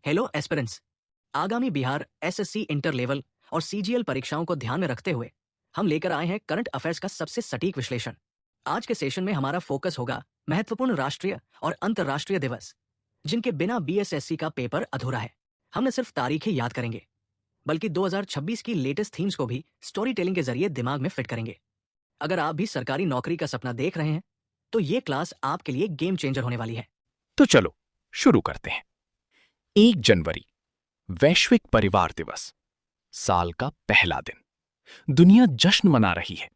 Hello aspirants. आगामी Bihar SSC inter level और CGL परीक्षाओं को ध्यान में रखते हुए हम लेकर आए हैं करंट अफेयर्स का सबसे सटीक विश्लेषण। आज के सेशन में हमारा फोकस होगा महत्वपूर्ण राष्ट्रीय और अंतर्राष्ट्रीय दिवस जिनके बिना बीएसएससी का पेपर अधूरा है। हम न सिर्फ तारीख ही याद करेंगे बल्कि 2026 की लेटेस्ट थीम्स को भी स्टोरी टेलिंग के जरिए दिमाग में फिट करेंगे। अगर आप भी सरकारी नौकरी का सपना देख रहे हैं तो ये क्लास आपके लिए गेम चेंजर होने वाली है। तो चलो शुरू करते हैं। 1 जनवरी वैश्विक परिवार दिवस, साल का पहला दिन। दुनिया जश्न मना रही है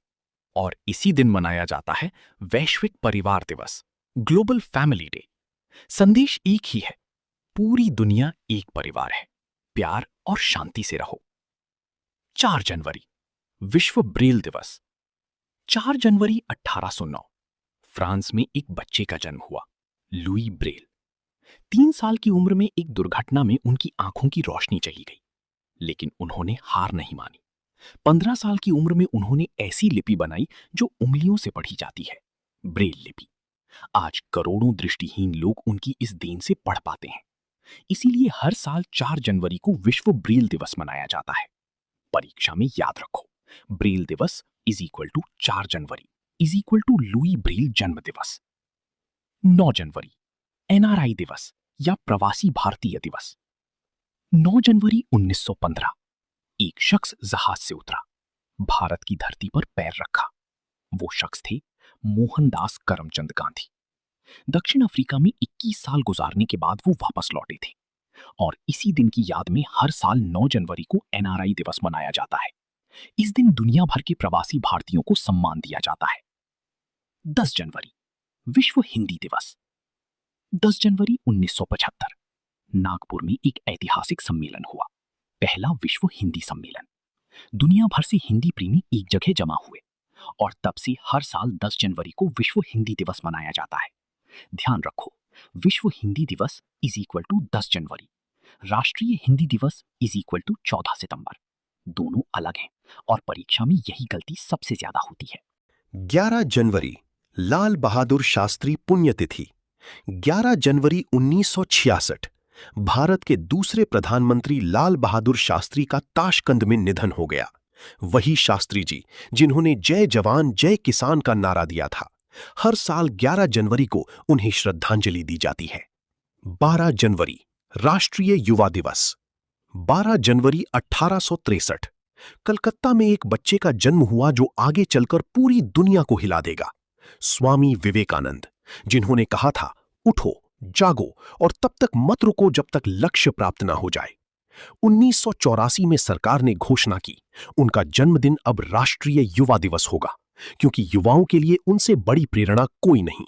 और इसी दिन मनाया जाता है वैश्विक परिवार दिवस, ग्लोबल फैमिली डे। संदेश एक ही है, पूरी दुनिया एक परिवार है, प्यार और शांति से रहो। 4 जनवरी विश्व ब्रेल दिवस। 4 जनवरी 1809 फ्रांस में एक बच्चे का जन्म हुआ, लुई ब्रेल। 3 साल की उम्र में एक दुर्घटना में उनकी आंखों की रोशनी चली गई, लेकिन उन्होंने हार नहीं मानी। 15 साल की उम्र में उन्होंने ऐसी लिपि बनाई जो उंगलियों से पढ़ी जाती है, ब्रेल लिपि। आज करोड़ों दृष्टिहीन लोग उनकी इस देन से पढ़ पाते हैं। इसीलिए हर साल 4 जनवरी को विश्व ब्रेल दिवस मनाया जाता है। परीक्षा में याद रखो, ब्रेल दिवस इज इक्वल टू 4 जनवरी is equal to Louis Braille जन्म दिवस। 9 जनवरी एनआरआई दिवस या प्रवासी भारतीय दिवस। 9 जनवरी 1915 एक शख्स जहाज से उतरा, भारत की धरती पर पैर रखा। वो शख्स थे मोहनदास करमचंद गांधी। दक्षिण अफ्रीका में 21 साल गुजारने के बाद वो वापस लौटे थे और इसी दिन की याद में हर साल 9 जनवरी को एनआरआई दिवस मनाया जाता है। इस दिन दुनिया भर के प्रवासी भारतीयों को सम्मान दिया जाता है। 10 जनवरी विश्व हिंदी दिवस। 10 जनवरी 1975 नागपुर में एक ऐतिहासिक सम्मेलन हुआ, पहला विश्व हिंदी सम्मेलन। दुनिया भर से हिंदी प्रेमी एक जगह जमा हुए और तब से हर साल 10 जनवरी को विश्व हिंदी दिवस मनाया जाता है। ध्यान रखो, विश्व हिंदी दिवस इज इक्वल टू 10 जनवरी, राष्ट्रीय हिंदी दिवस इज इक्वल टू 14 सितंबर। दोनों अलग हैं और परीक्षा में यही गलती सबसे ज्यादा होती है। 11 जनवरी लाल बहादुर शास्त्री पुण्यतिथि। 11 जनवरी 1966 भारत के दूसरे प्रधानमंत्री लाल बहादुर शास्त्री का ताशकंद में निधन हो गया। वही शास्त्री जी जिन्होंने जय जवान जय किसान का नारा दिया था। हर साल 11 जनवरी को उन्हें श्रद्धांजलि दी जाती है। 12 जनवरी राष्ट्रीय युवा दिवस। 12 जनवरी 1863 कलकत्ता में एक बच्चे का जन्म हुआ जो आगे चलकर पूरी दुनिया को हिला देगा। स्वामी विवेकानंद, जिन्होंने कहा था उठो जागो और तब तक मत रुको जब तक लक्ष्य प्राप्त ना हो जाए। 1984 में सरकार ने घोषणा की उनका जन्मदिन अब राष्ट्रीय युवा दिवस होगा, क्योंकि युवाओं के लिए उनसे बड़ी प्रेरणा कोई नहीं।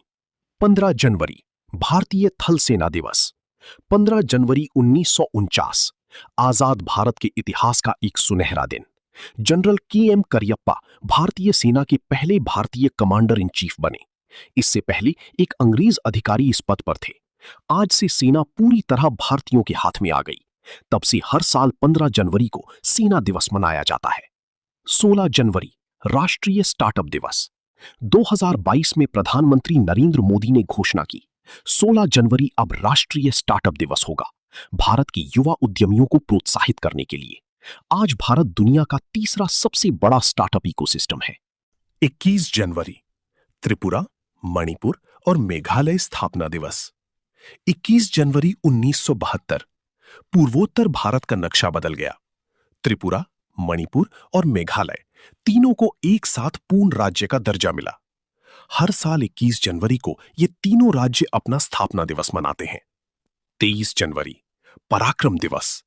15 जनवरी भारतीय थल सेना दिवस। 15 जनवरी 1949 आजाद भारत के इतिहास का एक सुनहरा दिन। General KM. करियप्पा भारतीय सेना के पहले भारतीय कमांडर इन चीफ बने। इससे पहले एक अंग्रेज अधिकारी इस पद पर थे। आज से सेना पूरी तरह भारतीयों के हाथ में आ गई। तब से हर साल 15 जनवरी को सेना दिवस मनाया जाता है। 16 जनवरी राष्ट्रीय स्टार्टअप दिवस। 2022 में प्रधानमंत्री नरेंद्र मोदी ने घोषणा की 16 जनवरी अब राष्ट्रीय स्टार्टअप दिवस होगा, भारत के युवा उद्यमियों को प्रोत्साहित करने के लिए। आज भारत दुनिया का तीसरा सबसे बड़ा स्टार्टअप इकोसिस्टम है। 21 जनवरी त्रिपुरा, मणिपुर और मेघालय स्थापना दिवस। 21 जनवरी 1972 पूर्वोत्तर भारत का नक्शा बदल गया। त्रिपुरा, मणिपुर और मेघालय तीनों को एक साथ पूर्ण राज्य का दर्जा मिला। हर साल 21 जनवरी को ये तीनों राज्य अपना स्थापना दिवस मनाते हैं। 23 जनवरी पराक्रम दिवस।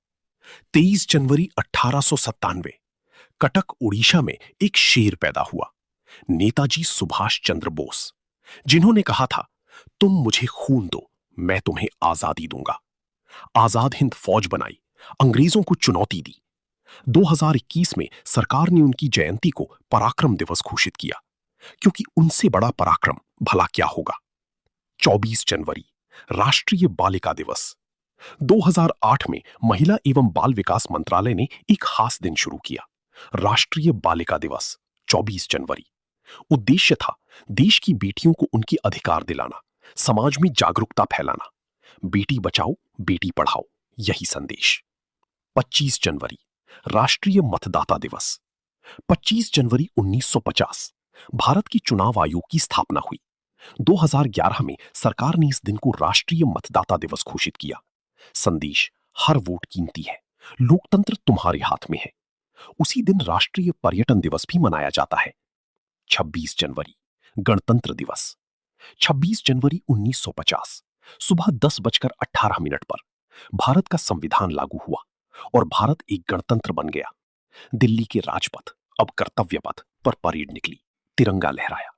23 जनवरी 1897 कटक, उड़ीसा में एक शेर पैदा हुआ, नेताजी सुभाष चंद्र बोस, जिन्होंने कहा था तुम मुझे खून दो, मैं तुम्हें आजादी दूंगा। आजाद हिंद फौज बनाई, अंग्रेजों को चुनौती दी। 2021 में सरकार ने उनकी जयंती को पराक्रम दिवस घोषित किया, क्योंकि उनसे बड़ा पराक्रम भला क्या होगा। 24 जनवरी राष्ट्रीय बालिका दिवस। 2008 में महिला एवं बाल विकास मंत्रालय ने एक खास दिन शुरू किया, राष्ट्रीय बालिका दिवस 24 जनवरी। उद्देश्य था देश की बेटियों को उनके अधिकार दिलाना, समाज में जागरूकता फैलाना। बेटी बचाओ बेटी पढ़ाओ यही संदेश। 25 जनवरी राष्ट्रीय मतदाता दिवस। 25 जनवरी 1950 भारत की चुनाव आयोग की स्थापना हुई। 2011 में सरकार ने इस दिन को राष्ट्रीय मतदाता दिवस घोषित किया। संदेश, हर वोट कीमती है, लोकतंत्र तुम्हारे हाथ में है। उसी दिन राष्ट्रीय पर्यटन दिवस भी मनाया जाता है। 26 जनवरी गणतंत्र दिवस। 26 जनवरी 1950 सुबह 10:18 पर भारत का संविधान लागू हुआ और भारत एक गणतंत्र बन गया। दिल्ली के राजपथ, अब कर्तव्य पथ पर परेड निकली, तिरंगा लहराया।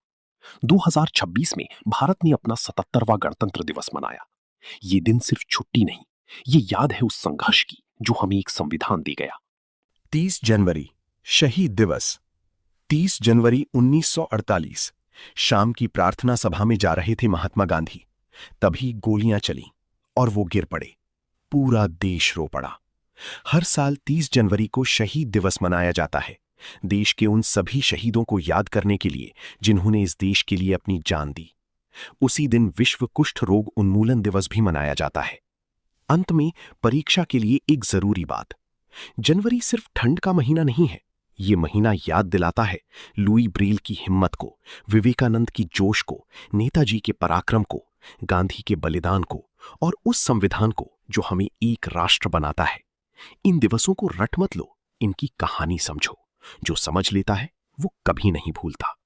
2026 में भारत ने अपना 77वां गणतंत्र दिवस मनाया। ये दिन सिर्फ छुट्टी नहीं, ये याद है उस संघर्ष की जो हमें एक संविधान दे गया। 30 जनवरी शहीद दिवस। 30 जनवरी 1948 शाम की प्रार्थना सभा में जा रहे थे महात्मा गांधी, तभी गोलियां चलीं और वो गिर पड़े। पूरा देश रो पड़ा। हर साल 30 जनवरी को शहीद दिवस मनाया जाता है, देश के उन सभी शहीदों को याद करने के लिए जिन्होंने इस देश के लिए अपनी जान दी। उसी दिन विश्व कुष्ठ रोग उन्मूलन दिवस भी मनाया जाता है। अंत में परीक्षा के लिए एक जरूरी बात, जनवरी सिर्फ ठंड का महीना नहीं है, ये महीना याद दिलाता है लुई ब्रेल की हिम्मत को, विवेकानंद की जोश को, नेताजी के पराक्रम को, गांधी के बलिदान को और उस संविधान को जो हमें एक राष्ट्र बनाता है। इन दिवसों को रट मत लो, इनकी कहानी समझो। जो समझ लेता है वो कभी नहीं भूलता।